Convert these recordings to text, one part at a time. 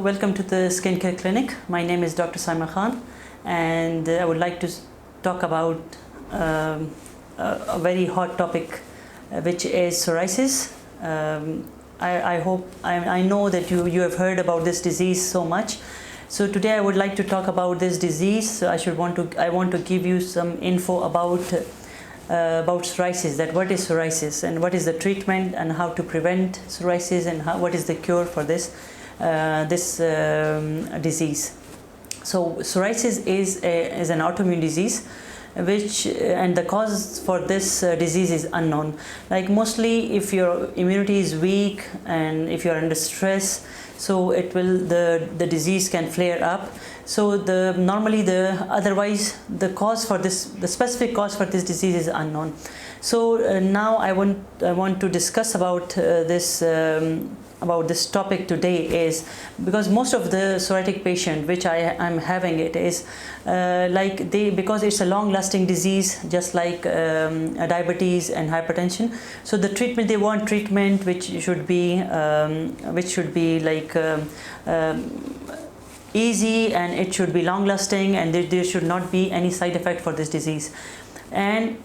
welcome to the Skincare Clinic. My name is Dr. Saima Khan, and I would like to talk about a very hot topic, which is psoriasis. I know that you have heard about this disease so much. So today I would like to talk about this disease. So I want to give you some info about psoriasis, that what is psoriasis and what is the treatment and how to prevent psoriasis and what is the cure for this disease. So psoriasis is an autoimmune disease, and the cause for this disease is unknown. Like mostly if your immunity is weak and if you're under stress, so the disease can flare up. So otherwise the specific cause for this disease is unknown. So now I want to discuss about this topic today, is because most of the psoriatic patient which I'm having it is because it's a long-lasting disease, just like diabetes and hypertension. So they want treatment which should be like easy, and it should be long-lasting, and there should not be any side effect for this disease. And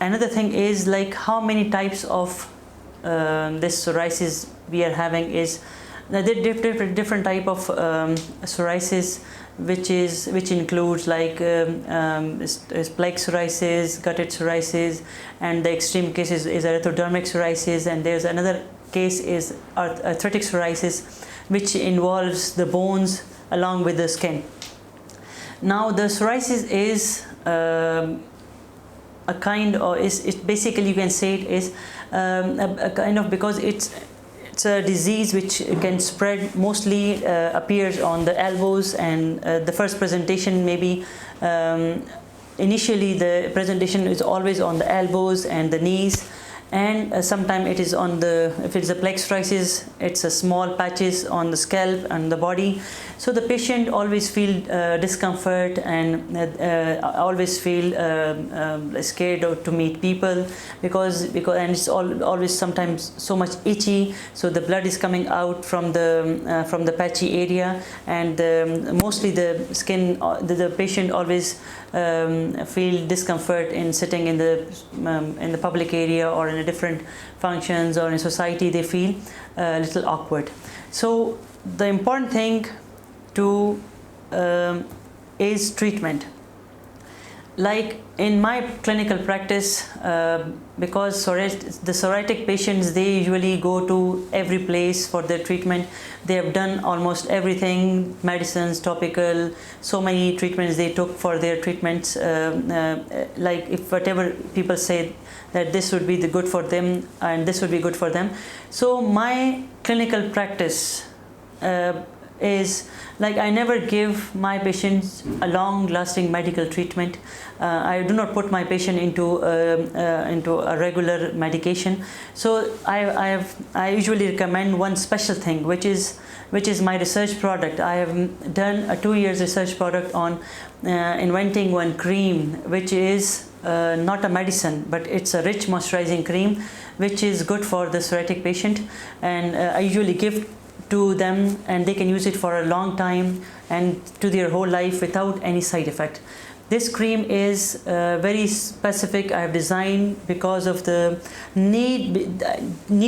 another thing is like how many types of this psoriasis we are having is there are different type of psoriasis, which includes like is plaque psoriasis, gutted psoriasis, and the extreme case is erythrodermic psoriasis, and there's another case is arthritic psoriasis, which involves the bones along with the skin. Now the psoriasis is a kind of basically you can say it is a kind of, because it's a disease which can spread, mostly appears on the elbows, and the first presentation maybe initially the presentation is always on the elbows and the knees, and sometimes it is if it's a plaque psoriasis, it's a small patches on the scalp and the body. So the patient always feel discomfort and always feel scared to meet people because and it's always sometimes so much itchy. So the blood is coming out from the patchy area, and mostly the skin. The patient always feel discomfort in sitting in the public area or in a different functions or in society. They feel a little awkward. So the important thing is treatment. Like in my clinical practice, because the psoriatic patients, they usually go to every place for their treatment. They have done almost everything, medicines, topical, so many treatments they took for their treatments. Like if whatever people say that this would be good for them and this would be good for them. So my clinical practice is like I never give my patients a long-lasting medical treatment. I do not put my patient into a regular medication. So I usually recommend one special thing, which is my research product. I have done a 2 years research product on inventing one cream, which is not a medicine, but it's a rich moisturizing cream, which is good for the psoriatic patient, and I usually give to them, and they can use it for a long time and to their whole life without any side effect. This cream is very specific. I have designed because of the need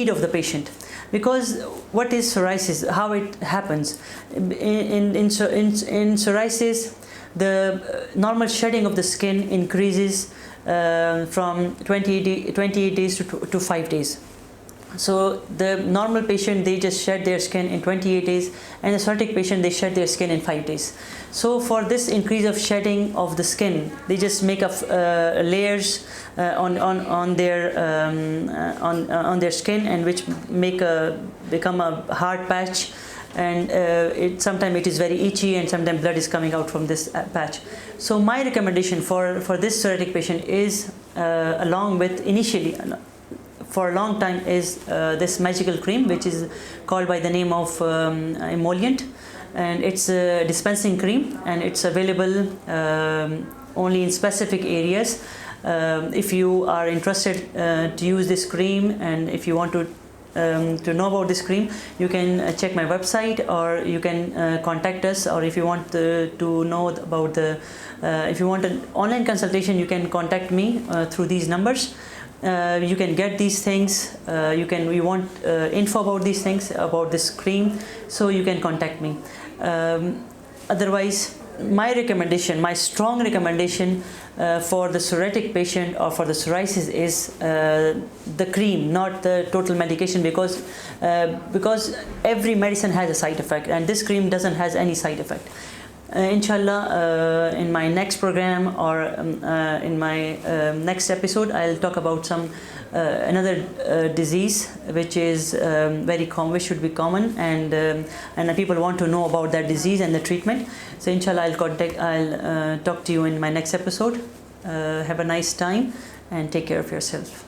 of the patient. Because what is psoriasis? How it happens? In psoriasis, the normal shedding of the skin increases from 28 days to 5 days. So the normal patient, they just shed their skin in 28 days, and the psoriatic patient, they shed their skin in 5 days. So for this increase of shedding of the skin, they just make up layers on their skin, and which become a hard patch, and sometimes it is very itchy, and sometimes blood is coming out from this patch. So my recommendation for this psoriatic patient is along with initially for a long time is this magical cream, which is called by the name of emollient, and it's a dispensing cream, and it's available only in specific areas. If you are interested to use this cream, and if you want to to know about this cream, you can check my website, or you can contact us, or if you want to know about if you want an online consultation, you can contact me through these numbers. You can get these things. You want info about these things, about this cream, so you can contact me. Otherwise, my strong recommendation for the psoriatic patient or for the psoriasis is the cream, not the total medication, because every medicine has a side effect, and this cream doesn't has any side effect. Inshallah, in my next program, or in my next episode, I'll talk about another disease which is very common, which should be common, and people want to know about that disease and the treatment. So inshallah, I'll talk to you in my next episode. Have a nice time and take care of yourself.